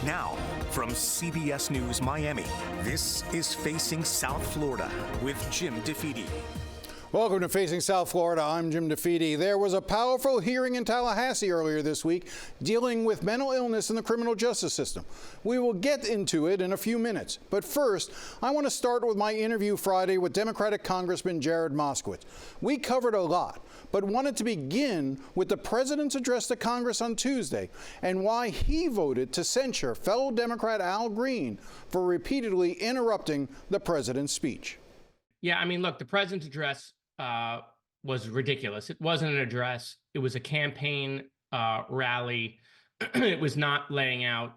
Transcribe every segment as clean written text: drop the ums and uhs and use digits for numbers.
Now, from CBS News Miami, this is Facing South Florida with Jim DeFede. Welcome to Facing South Florida. I'm Jim DeFede. There was a powerful hearing in Tallahassee earlier this week dealing with mental illness in the criminal justice system. We will get into it in a few minutes. But first, I want to start with my interview Friday with Democratic Congressman Jared Moskowitz. We covered a lot, but wanted to begin with the president's address to Congress on Tuesday and why he voted to censure fellow Democrat Al Green for repeatedly interrupting the president's speech. Yeah, I mean, look, the president's address was ridiculous. It wasn't an address. It was a campaign rally. It was not laying out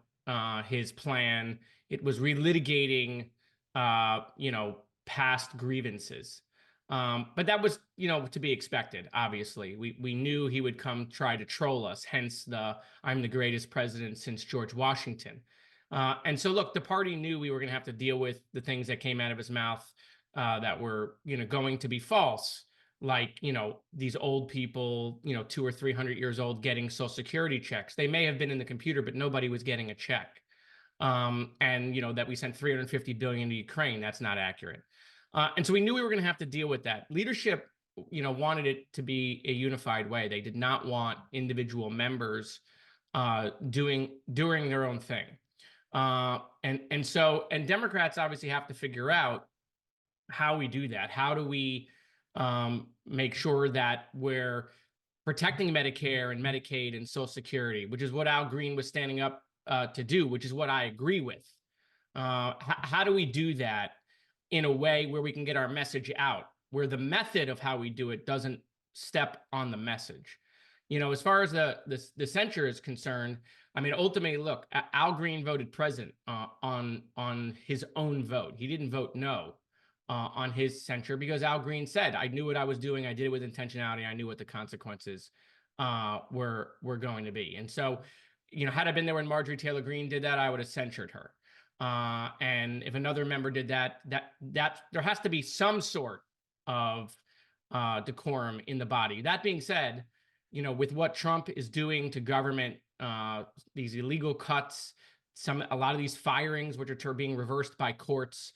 his plan. It was relitigating, past grievances. But that was, to be expected, obviously. We knew he would come try to troll us, hence the "I'm the greatest president since George Washington." And so, look, the party knew we were going to have to deal with the things that came out of his mouth that were, going to be false, like, these old people, 200 or 300 years old getting Social Security checks. They may have been in the computer, but nobody was getting a check. And, that we sent $350 billion to Ukraine. That's not accurate. And so we knew we were going to have to deal with that. Leadership, wanted it to be a unified way. They did not want individual members doing their own thing. And Democrats obviously have to figure out how we do that. How do we make sure that we're protecting Medicare and Medicaid and Social Security, which is what Al Green was standing up to do, which is what I agree with. How do we do that in a way where we can get our message out, where the method of how we do it doesn't step on the message? As far as the censure is concerned, I mean, ultimately, look, Al Green voted president on his own vote. He didn't vote no on his censure because Al Green said, "I knew what I was doing. I did it with intentionality. I knew what the consequences were going to be." And so, had I been there when Marjorie Taylor Greene did that, I would have censured her. And if another member did that there has to be some sort of decorum in the body. That being said, with what Trump is doing to government, these illegal cuts, a lot of these firings, which are being reversed by courts,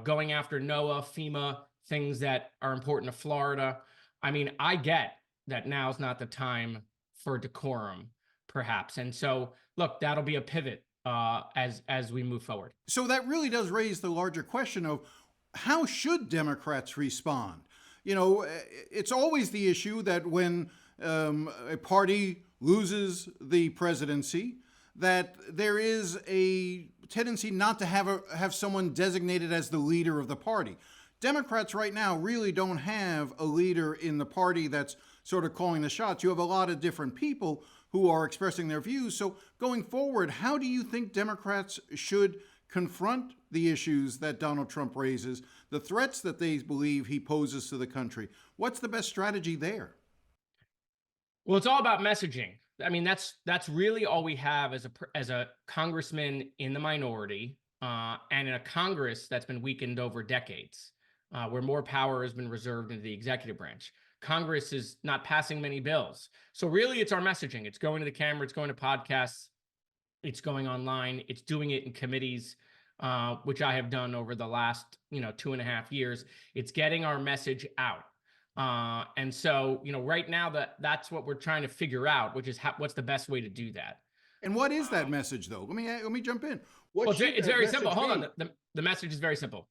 going after NOAA, FEMA, things that are important to Florida. I mean, I get that now's not the time for decorum, perhaps. And so, look, that'll be a pivot as we move forward. So that really does raise the larger question of how should Democrats respond? It's always the issue that when a party loses the presidency, that there is a tendency not to have someone designated as the leader of the party. Democrats right now really don't have a leader in the party that's sort of calling the shots. You have a lot of different people who are expressing their views. So going forward, how do you think Democrats should confront the issues that Donald Trump raises, the threats that they believe he poses to the country? What's the best strategy there? Well, it's all about messaging. I mean, that's really all we have as a congressman in the minority and in a Congress that's been weakened over decades, where more power has been reserved into the executive branch. Congress is not passing many bills. So really, it's our messaging. It's going to the camera. It's going to podcasts. It's going online. It's doing it in committees, which I have done over the last 2.5 years. It's getting our message out. And so, right now that's what we're trying to figure out, which is what's the best way to do that. And what is that message, though? Let me jump in. It's very simple. Hold on. The message is very simple.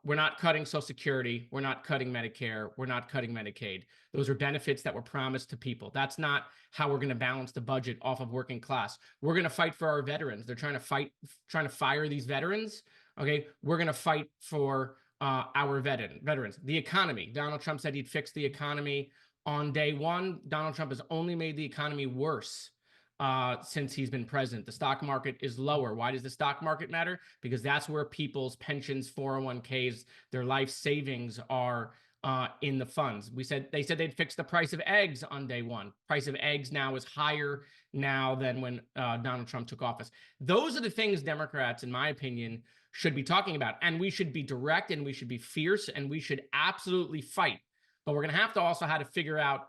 We're not cutting Social Security. We're not cutting Medicare. We're not cutting Medicaid. Those are benefits that were promised to people. That's not how we're going to balance the budget off of working class. We're going to fight for our veterans. They're trying to fire these veterans. Okay. We're going to fight for our veterans. The economy. Donald Trump said he'd fix the economy on day one. Donald Trump has only made the economy worse since he's been president. The stock market is lower. Why does the stock market matter? Because that's where people's pensions, 401ks, their life savings are in the funds. They said they'd fix the price of eggs on day one. Price of eggs now is higher now than when Donald Trump took office. Those are the things Democrats, in my opinion, should be talking about. And we should be direct and we should be fierce and we should absolutely fight. But we're going to have to also how to figure out,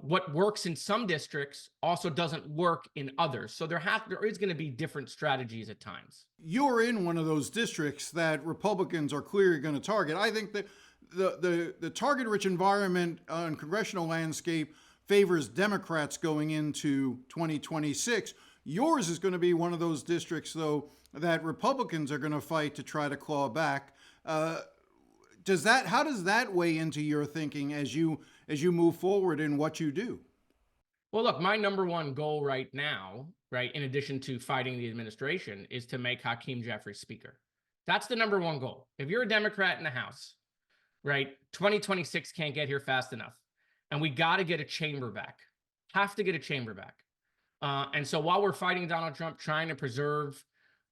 what works in some districts also doesn't work in others. So there is going to be different strategies at times. You're in one of those districts that Republicans are clearly going to target. I think that the target-rich environment on congressional landscape favors Democrats going into 2026. Yours is going to be one of those districts, though, that Republicans are going to fight to try to claw back. How does that weigh into your thinking as you move forward in what you do? Well, look, my number one goal right now, right, in addition to fighting the administration, is to make Hakeem Jeffries Speaker. That's the number one goal. If you're a Democrat in the House, right, 2026 can't get here fast enough. And we got to get a chamber back. Have to get a chamber back. And so while we're fighting Donald Trump, trying to preserve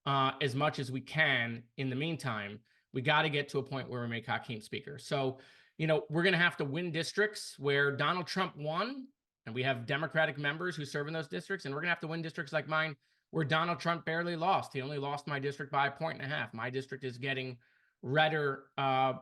as much as we can in the meantime, we got to get to a point where we make Hakeem Speaker. So, we're going to have to win districts where Donald Trump won, and we have Democratic members who serve in those districts. And we're going to have to win districts like mine where Donald Trump barely lost. He only lost my district by 1.5 points. My district is getting redder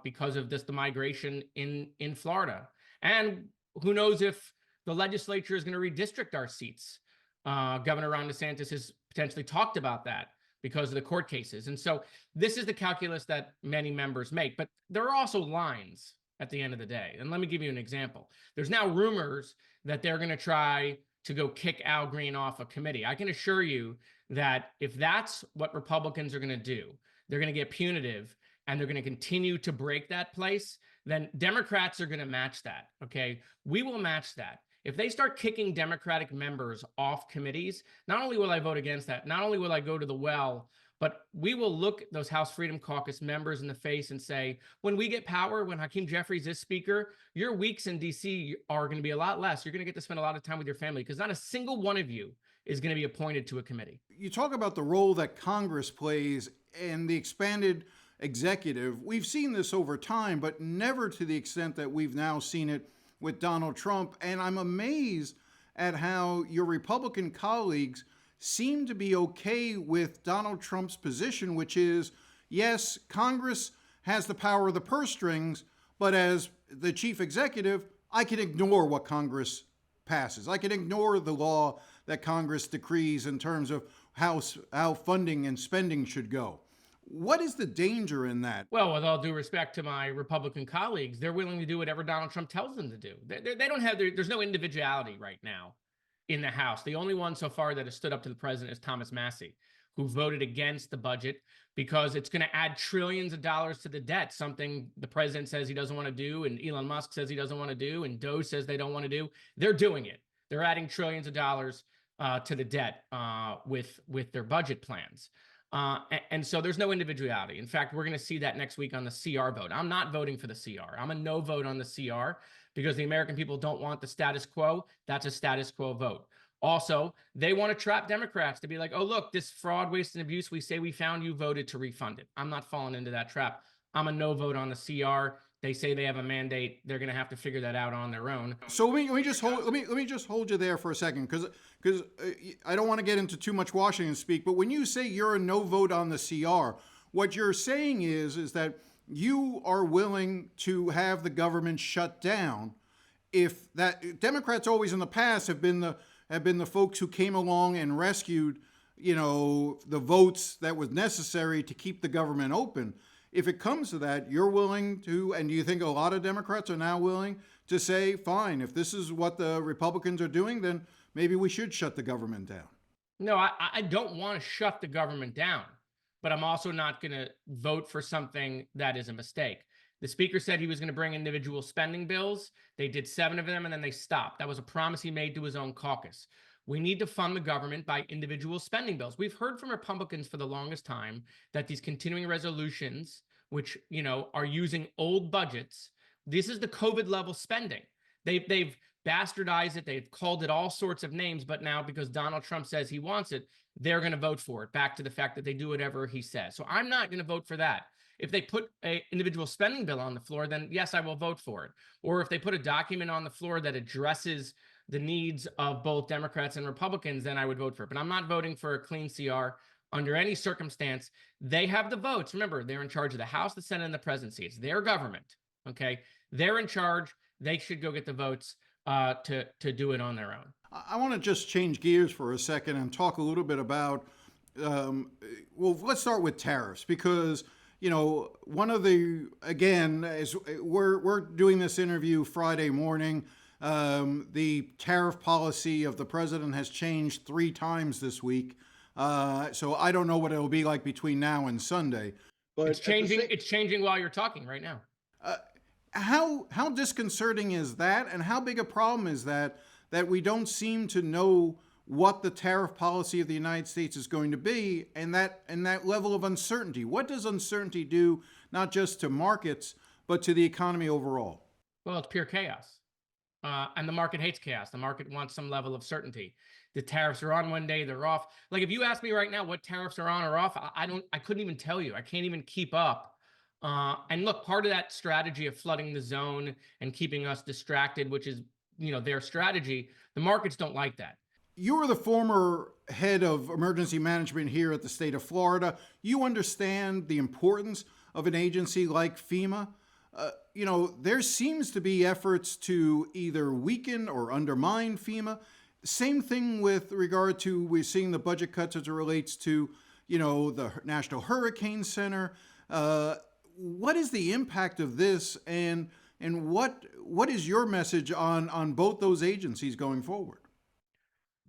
because of the migration in Florida. And who knows if the legislature is going to redistrict our seats. Governor Ron DeSantis has potentially talked about that because of the court cases. And so this is the calculus that many members make. But there are also lines at the end of the day. And let me give you an example. There's now rumors that they're going to try to go kick Al Green off a committee. I can assure you that if that's what Republicans are going to do, they're going to get punitive and they're going to continue to break that place, then Democrats are going to match that, okay? We will match that. If they start kicking Democratic members off committees, not only will I vote against that, not only will I go to the well, but we will look those House Freedom Caucus members in the face and say, when we get power, when Hakeem Jeffries is Speaker, your weeks in D.C. are going to be a lot less. You're going to get to spend a lot of time with your family because not a single one of you is going to be appointed to a committee. You talk about the role that Congress plays and the expanded executive. We've seen this over time, but never to the extent that we've now seen it with Donald Trump. And I'm amazed at how your Republican colleagues seem to be okay with Donald Trump's position, which is, yes, Congress has the power of the purse strings, but as the chief executive, I can ignore what Congress passes. I can ignore the law that Congress decrees in terms of how funding and spending should go. What is the danger in that? Well, with all due respect to my Republican colleagues, they're willing to do whatever Donald Trump tells them to do. They don't have, there's no individuality right now in the House. The only one so far that has stood up to the president is Thomas Massie, who voted against the budget because it's going to add trillions of dollars to the debt, something the president says he doesn't want to do, and Elon Musk says he doesn't want to do, and Doge says they don't want to do. They're doing it. They're adding trillions of dollars to the debt with their budget plans. And so there's no individuality. In fact, we're going to see that next week on the CR vote. I'm not voting for the CR. I'm a no vote on the CR because the American people don't want the status quo. That's a status quo vote. Also, they want to trap Democrats to be like, oh, look, this fraud, waste, and abuse we say we found, you voted to refund it. I'm not falling into that trap. I'm a no vote on the CR. They say they have a mandate. They're going to have to figure that out on their own. So let me just hold you there for a second, because I don't want to get into too much Washington speak. But when you say you're a no vote on the CR, what you're saying is that you are willing to have the government shut down if that. Democrats always in the past have been the folks who came along and rescued, the votes that was necessary to keep the government open. If it comes to that, you're willing to, and do you think a lot of Democrats are now willing to say, fine, if this is what the Republicans are doing, then maybe we should shut the government down? No, I don't want to shut the government down, but I'm also not going to vote for something that is a mistake. The speaker said he was going to bring individual spending bills. They did 7 of them, and then they stopped. That was a promise he made to his own caucus. We need to fund the government by individual spending bills. We've heard from Republicans for the longest time that these continuing resolutions, which, are using old budgets, this is the COVID level spending. They've bastardized it. They've called it all sorts of names, but now because Donald Trump says he wants it, they're going to vote for it, back to the fact that they do whatever he says. So I'm not going to vote for that. If they put an individual spending bill on the floor, then yes, I will vote for it. Or if they put a document on the floor that addresses the needs of both Democrats and Republicans, then I would vote for it. But I'm not voting for a clean CR under any circumstance. They have the votes. Remember, they're in charge of the House, the Senate, and the presidency. It's their government, okay? They're in charge. They should go get the votes to do it on their own. I want to just change gears for a second and talk a little bit about, well, let's start with tariffs, because, you know, one of the, again, as we're doing this interview Friday morning, the tariff policy of the president has changed 3 times this week. So I don't know what it'll be like between now and Sunday. But it's changing. It's changing while you're talking right now. How disconcerting is that, and how big a problem is that we don't seem to know what the tariff policy of the United States is going to be, and that level of uncertainty? What does uncertainty do, not just to markets, but to the economy overall? Well, it's pure chaos. And the market hates chaos. The market wants some level of certainty. The tariffs are on one day, they're off. Like, if you ask me right now what tariffs are on or off, I couldn't even tell you. I can't even keep up. And look, part of that strategy of flooding the zone and keeping us distracted, which is, you know, their strategy, the markets don't like that. You were the former head of emergency management here at the state of Florida. You understand the importance of an agency like FEMA. You know, there seems to be efforts to either weaken or undermine FEMA. Same thing with regard to, we're seeing the budget cuts as it relates to, you know, the National Hurricane Center. What is the impact of this, and what is your message on both those agencies going forward?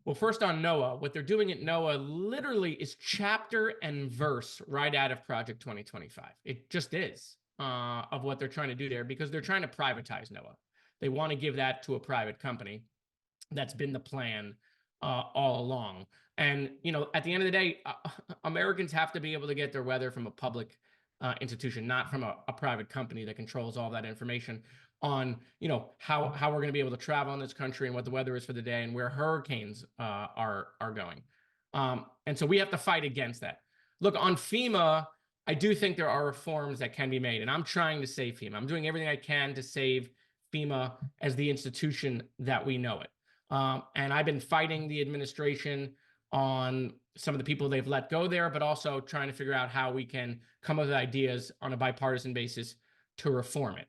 Well, first on NOAA, what they're doing at NOAA literally is chapter and verse right out of Project 2025. It just is, of what they're trying to do there, because they're trying to privatize NOAA. They want to give that to a private company. That's been the plan all along. And, you know, at the end of the day, Americans have to be able to get their weather from a public institution, not from a private company that controls all that information on, you know, how we're going to be able to travel in this country and what the weather is for the day and where hurricanes are going. And so we have to fight against that. Look, on FEMA, I do think there are reforms that can be made, and I'm trying to save FEMA. I'm doing everything I can to save FEMA as the institution that we know it. And I've been fighting the administration on some of the people they've let go there, but also trying to figure out how we can come up with ideas on a bipartisan basis to reform it.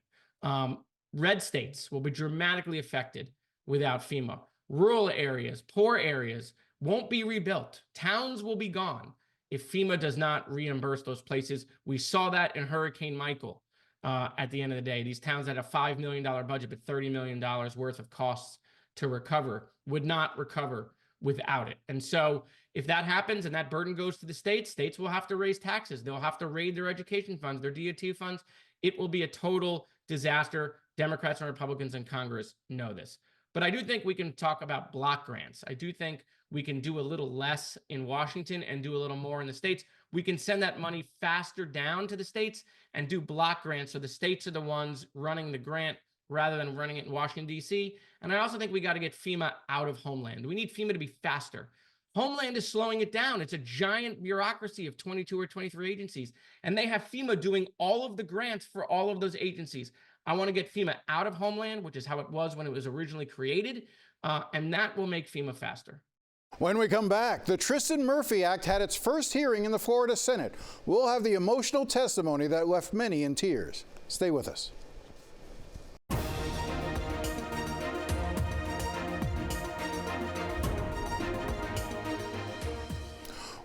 Red states will be dramatically affected without FEMA. Rural areas, poor areas won't be rebuilt. Towns will be gone if FEMA does not reimburse those places. We saw that in Hurricane Michael. At the end of the day, these towns that had a $5 million budget, but $30 million worth of costs to recover would not recover without it. And so if that happens and that burden goes to the states, states will have to raise taxes. They'll have to raid their education funds, their DOT funds. It will be a total disaster. Democrats and Republicans in Congress know this. But I do think we can talk about block grants. I do think we can do a little less in Washington and do a little more in the states. We can send that money faster down to the states and do block grants so the states are the ones running the grant rather than running it in Washington, D.C. And I also think we got to get FEMA out of Homeland. We need FEMA to be faster. Homeland is slowing it down. It's a giant bureaucracy of 22 or 23 agencies, and they have FEMA doing all of the grants for all of those agencies. I want to get FEMA out of Homeland, which is how it was when it was originally created, and that will make FEMA faster. When we come back, the Tristin Murphy Act had its first hearing in the Florida Senate. We'll have the emotional testimony that left many in tears. Stay with us.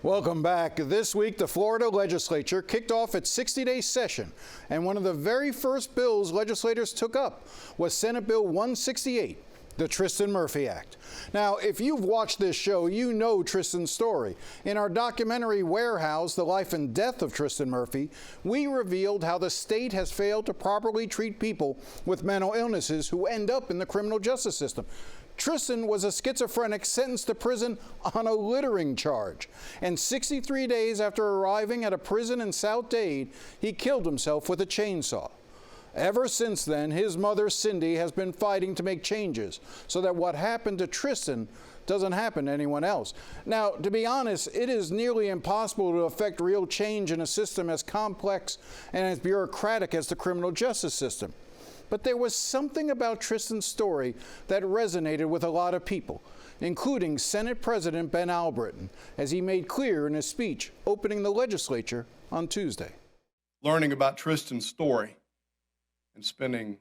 Welcome back. This week, the Florida legislature kicked off its 60-day session, and one of the very first bills legislators took up was Senate Bill 168, the Tristin Murphy Act. Now, if you've watched this show, you know Tristin's story. In our documentary Warehouse, The Life and Death of Tristin Murphy, we revealed how the state has failed to properly treat people with mental illnesses who end up in the criminal justice system. Tristin was a schizophrenic sentenced to prison on a littering charge. And 63 days after arriving at a prison in South Dade, he killed himself with a chainsaw. Ever since then, his mother, Cindy, has been fighting to make changes so that what happened to Tristin doesn't happen to anyone else. Now, to be honest, it is nearly impossible to effect real change in a system as complex and as bureaucratic as the criminal justice system. But there was something about Tristin's story that resonated with a lot of people, including Senate President Ben Albritton, as he made clear in his speech opening the legislature on Tuesday. Learning about Tristin's story and spending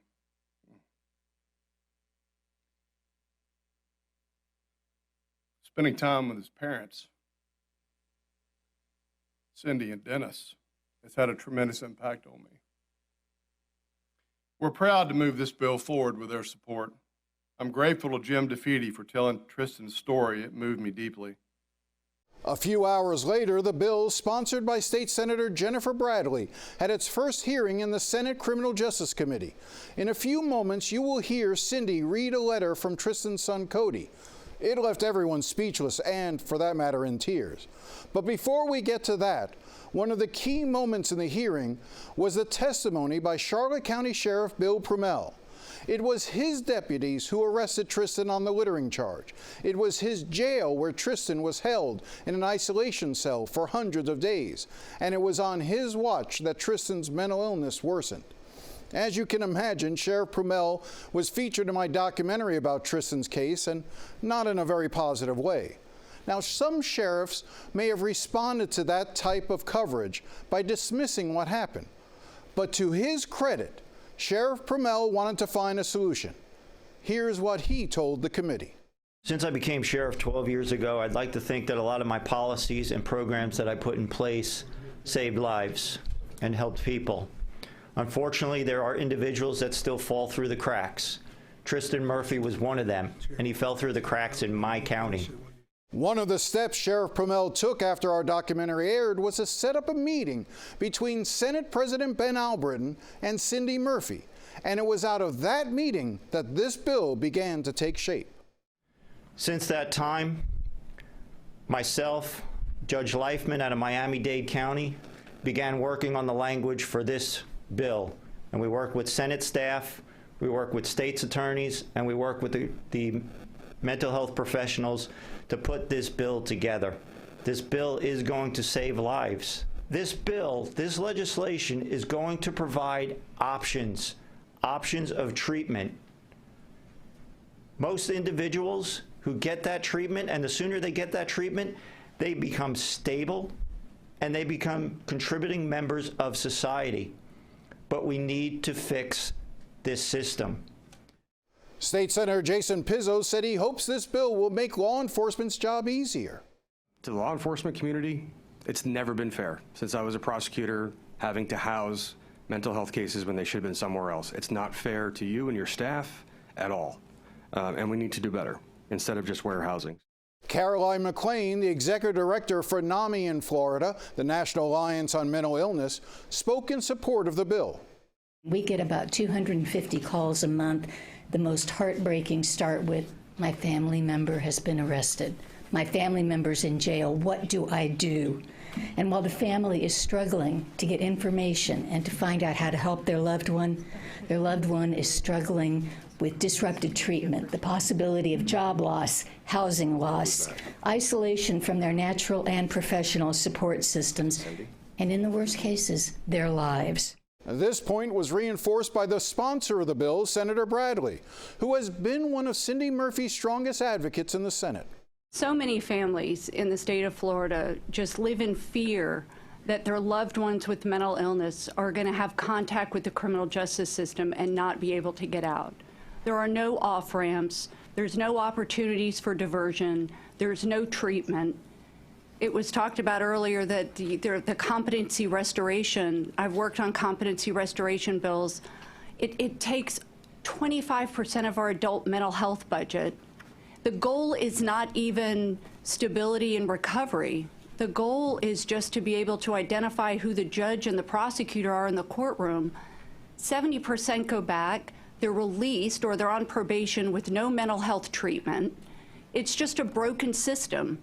spending time with his parents, Cindy and Dennis, has had a tremendous impact on me. We're proud to move this bill forward with their support. I'm grateful to Jim DeFede for telling Tristin's story. It moved me deeply. A few hours later, the bill, sponsored by State Senator Jennifer Bradley, had its first hearing in the Senate Criminal Justice Committee. In a few moments, you will hear Cindy read a letter from Tristin's son, Cody. It left everyone speechless and, for that matter, in tears. But before we get to that, one of the key moments in the hearing was the testimony by Charlotte County Sheriff Bill Prumell. It was his deputies who arrested Tristin on the littering charge. It was his jail where Tristin was held in an isolation cell for hundreds of days. And it was on his watch that Tristin's mental illness worsened. As you can imagine, Sheriff Prumell was featured in my documentary about Tristin's case, and not in a very positive way. Now, some sheriffs may have responded to that type of coverage by dismissing what happened. But to his credit, Sheriff Prumell wanted to find a solution. Here's what he told the committee. Since I became sheriff 12 years ago, I'd like to think that a lot of my policies and programs that I put in place saved lives and helped people. Unfortunately, there are individuals that still fall through the cracks. Tristin Murphy was one of them, and he fell through the cracks in my county. One of the steps Sheriff Prumell took after our documentary aired was to set up a meeting between Senate President Ben Albritton and Cindy Murphy. And it was out of that meeting that this bill began to take shape. Since that time, myself, Judge Leifman out of Miami-Dade County, began working on the language for this bill. And we worked with Senate staff, we worked with state's attorneys, and we worked with the mental health professionals to put this bill together. This bill is going to save lives. This bill, this legislation is going to provide options of treatment. Most individuals who get that treatment, and the sooner they get that treatment, they become stable and they become contributing members of society. But we need to fix this system. State Senator Jason Pizzo said he hopes this bill will make law enforcement's job easier. To the law enforcement community, it's never been fair since I was a prosecutor having to house mental health cases when they should have been somewhere else. It's not fair to you and your staff at all. And we need to do better instead of just warehousing. Caroline McLean, the executive director for NAMI in Florida, the National Alliance on Mental Illness, spoke in support of the bill. We get about 250 calls a month. The most heartbreaking start with, my family member has been arrested. My family member's in jail. What do I do? And while the family is struggling to get information and to find out how to help their loved one is struggling with disrupted treatment, the possibility of job loss, housing loss, isolation from their natural and professional support systems, and in the worst cases, their lives. This point was reinforced by the sponsor of the bill, Senator Bradley, who has been one of Cindy Murphy's strongest advocates in the Senate. So many families in the state of Florida just live in fear that their loved ones with mental illness are going to have contact with the criminal justice system and not be able to get out. There are no off-ramps. There's no opportunities for diversion. There's no treatment. It was talked about earlier that the competency restoration, I've worked on competency restoration bills. It takes 25% of our adult mental health budget. The goal is not even stability and recovery. The goal is just to be able to identify who the judge and the prosecutor are in the courtroom. 70% go back, they're released, or they're on probation with no mental health treatment. It's just a broken system.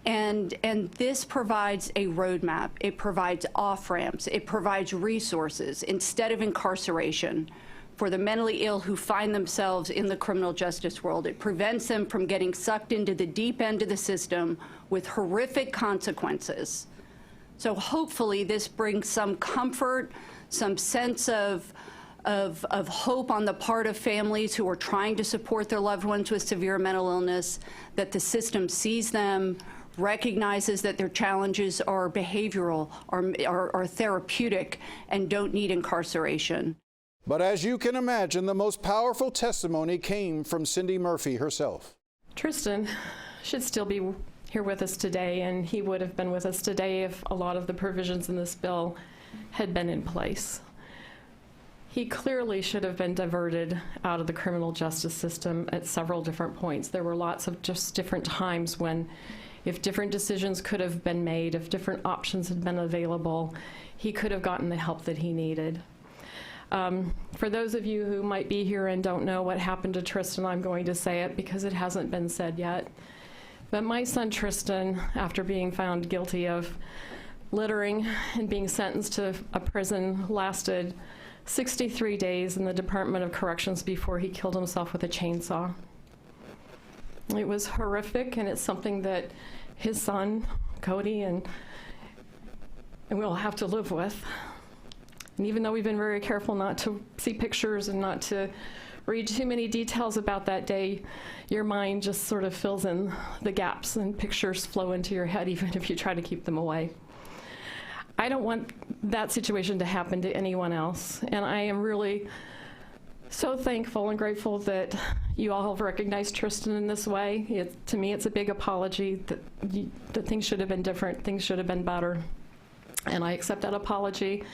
And this provides a roadmap. It provides off-ramps. It provides resources instead of incarceration for the mentally ill who find themselves in the criminal justice world. It prevents them from getting sucked into the deep end of the system with horrific consequences. So hopefully this brings some comfort, some sense of hope on the part of families who are trying to support their loved ones with severe mental illness, that the system sees them, recognizes that their challenges are behavioral, are therapeutic, and don't need incarceration. But as you can imagine, the most powerful testimony came from Cindy Murphy herself. Tristin should still be here with us today, and he would have been with us today if a lot of the provisions in this bill had been in place. He clearly should have been diverted out of the criminal justice system at several different points. There were lots of just different times when, if different decisions could have been made, if different options had been available, he could have gotten the help that he needed. For those of you who might be here and don't know what happened to Tristin, I'm going to say it because it hasn't been said yet. But my son Tristin, after being found guilty of littering and being sentenced to a prison, lasted 63 days in the Department of Corrections before he killed himself with a chainsaw. It was horrific, and it's something that his son, Cody, and we'll have to live with. And even though we've been very careful not to see pictures and not to read too many details about that day, your mind just sort of fills in the gaps and pictures flow into your head even if you try to keep them away. I don't want that situation to happen to anyone else, and I am really so thankful and grateful that you all have recognized Tristin in this way. To me, it's a big apology that things should have been different, things should have been better, and I accept that apology.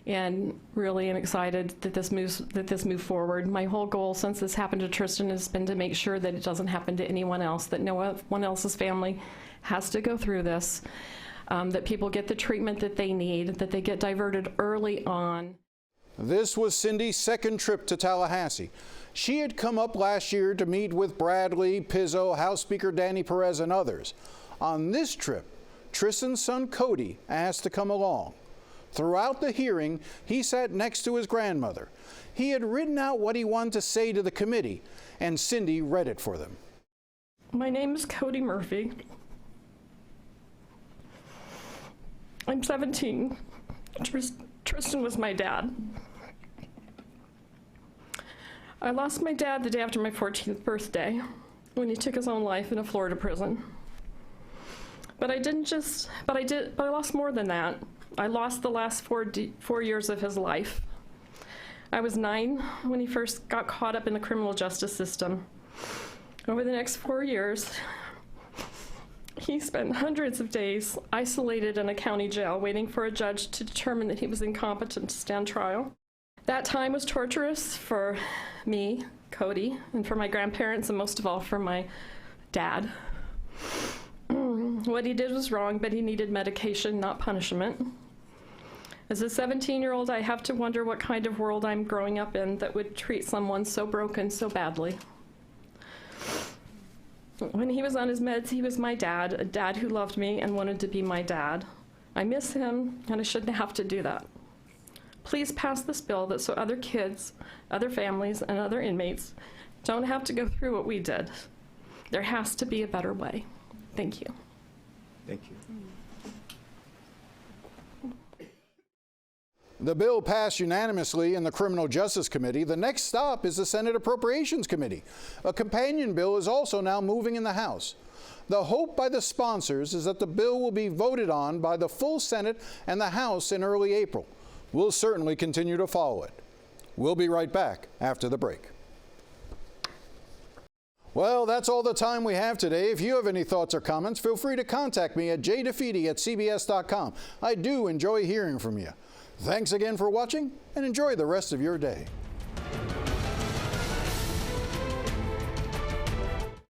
And really am excited that this moves forward. My whole goal since this happened to Tristin has been to make sure that it doesn't happen to anyone else, that no one else's family has to go through this, that people get the treatment that they need, that they get diverted early on. This was Cindy's second trip to Tallahassee. She had come up last year to meet with Bradley, Pizzo, House Speaker Danny Perez, and others. On this trip, Tristin's son Cody asked to come along. Throughout the hearing, he sat next to his grandmother. He had written out what he wanted to say to the committee, and Cindy read it for them. My name is Cody Murphy. I'm 17. Tristin was my dad. I lost my dad the day after my 14th birthday when he took his own life in a Florida prison. But I lost more than that. I lost the last 4 years of his life. I was 9 when he first got caught up in the criminal justice system. Over the next 4 years, he spent hundreds of days isolated in a county jail waiting for a judge to determine that he was incompetent to stand trial. That time was torturous for me, Cody, and for my grandparents, and most of all for my dad. What he did was wrong, but he needed medication, not punishment. As a 17-year-old, I have to wonder what kind of world I'm growing up in that would treat someone so broken so badly. When he was on his meds, he was my dad, a dad who loved me and wanted to be my dad. I miss him, and I shouldn't have to do that. Please pass this bill so other kids, other families, and other inmates don't have to go through what we did. There has to be a better way. Thank you. Thank you. The bill passed unanimously in the Criminal Justice Committee. The next stop is the Senate Appropriations Committee. A companion bill is also now moving in the House. The hope by the sponsors is that the bill will be voted on by the full Senate and the House in early April. We'll certainly continue to follow it. We'll be right back after the break. Well, that's all the time we have today. If you have any thoughts or comments, feel free to contact me at jdefede@cbs.com. I do enjoy hearing from you. Thanks again for watching, and enjoy the rest of your day.